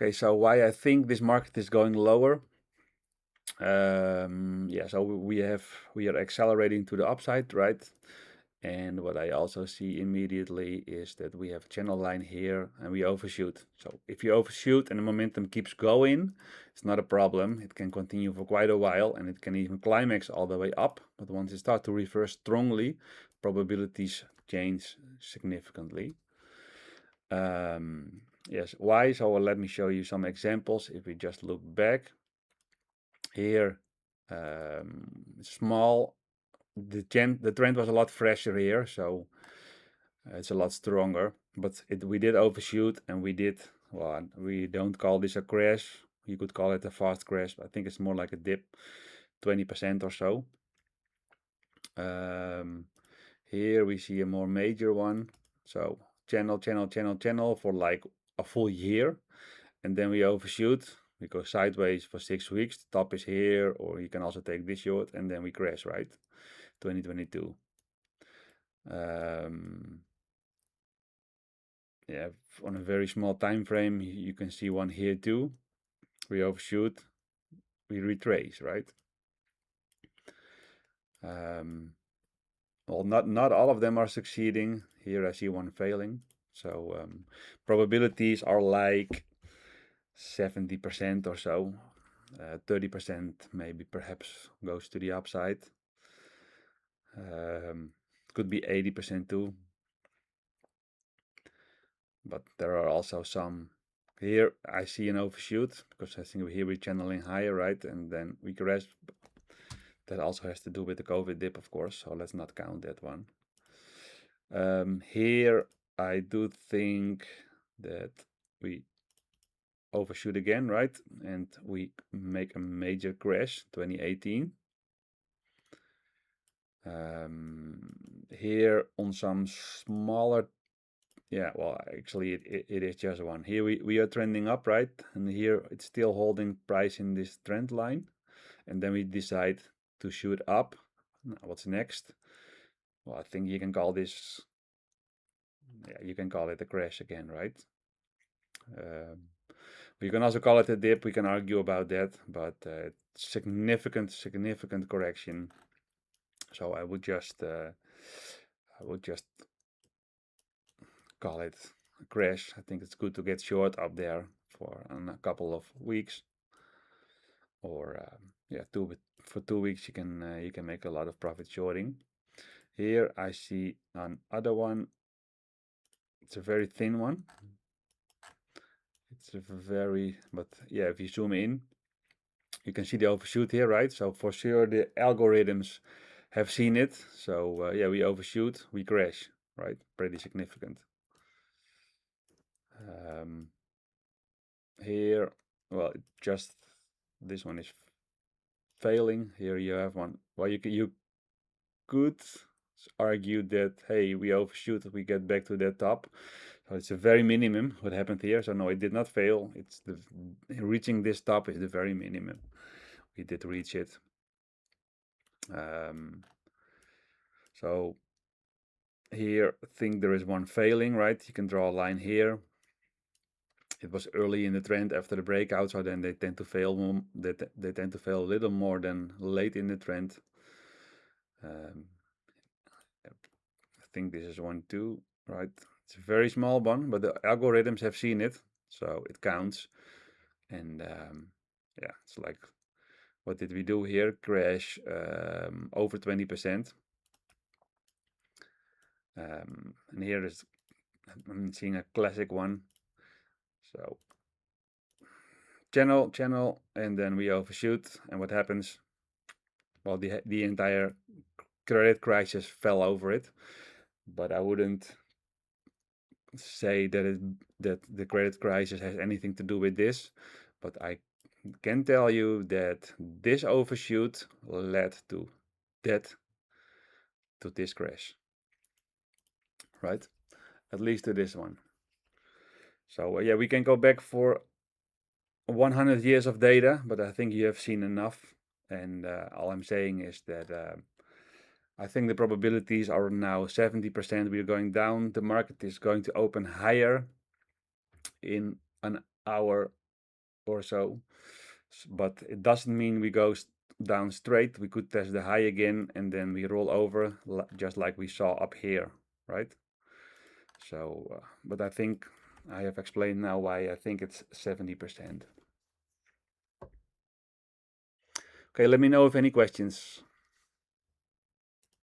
Okay, so why I think this market is going lower. Yeah, so we are accelerating to the upside, right? And what I also see immediately is that we have a channel line here and we overshoot. So if you overshoot and the momentum keeps going, it's not a problem. It can continue for quite a while and it can even climax all the way up. But once it starts to reverse strongly, probabilities change significantly. Yes, why? So let me show you some examples. If we just look back here, small, the trend was a lot fresher here, so it's a lot stronger. But we did overshoot and we did, well, we don't call this a crash. You could call it a fast crash, but I think it's more like a dip, 20% or so. Here we see a more major one. So channel for like a full year. And then we overshoot. We go sideways for 6 weeks. The top is here, or you can also take this short, and then we crash, right? 2022. Yeah, on a very small time frame, you can see one here too. We overshoot, we retrace, right? Well, not all of them are succeeding. Here I see one failing. So probabilities are like 70% or so. 30% maybe perhaps goes to the upside. Could be 80% too. But there are also some. Here I see an overshoot because I think here we're channeling higher, right? And then we crash. That also has to do with the COVID dip, of course. So let's not count that one. Here I do think that we overshoot again, right? And we make a major crash, 2018. Here on some smaller, yeah, well, actually it is just one. Here we are trending up, right? And here it's still holding price in this trend line. And then we decide to shoot up. Now, what's next? Well, I think you can call this, yeah, you can call it a crash again, right? You can also call it a dip. We can argue about that, but significant correction. So I would just call it a crash. I think it's good to get short up there for a couple of weeks, or yeah, for 2 weeks you can make a lot of profit shorting. Here I see another one. It's a very thin one. It's a very, but yeah, if you zoom in, you can see the overshoot here, right? So for sure the algorithms have seen it. So yeah, we overshoot, we crash, right? Pretty significant. Here, well, just this one is failing. Here you have one. Well, you could argue that, hey, we overshoot, we get back to that top. So it's a very minimum what happened here. So no, it did not fail. It's the reaching this top is the very minimum. We did reach it. So here I think there is one failing, right? You can draw a line here. It was early in the trend after the breakout, so then they tend to fail more, they tend to fail a little more than late in the trend. I think this is one too, right? It's a very small one, but the algorithms have seen it, so it counts. And yeah, it's like, what did we do here? Crash over 20%. And here is, I'm seeing a classic one. So channel, and then we overshoot, and what happens? Well, the entire credit crisis fell over it. But I wouldn't say that the credit crisis has anything to do with this. But I can tell you that this overshoot led to this crash, right? At least to this one. So yeah, we can go back for 100 years of data, but I think you have seen enough. And all I'm saying is that I think the probabilities are now 70%. We are going down. The market is going to open higher in an hour or so. But it doesn't mean we go down straight. We could test the high again and then we roll over just like we saw up here, right? So, but I think I have explained now why I think it's 70%. Okay, let me know if any questions.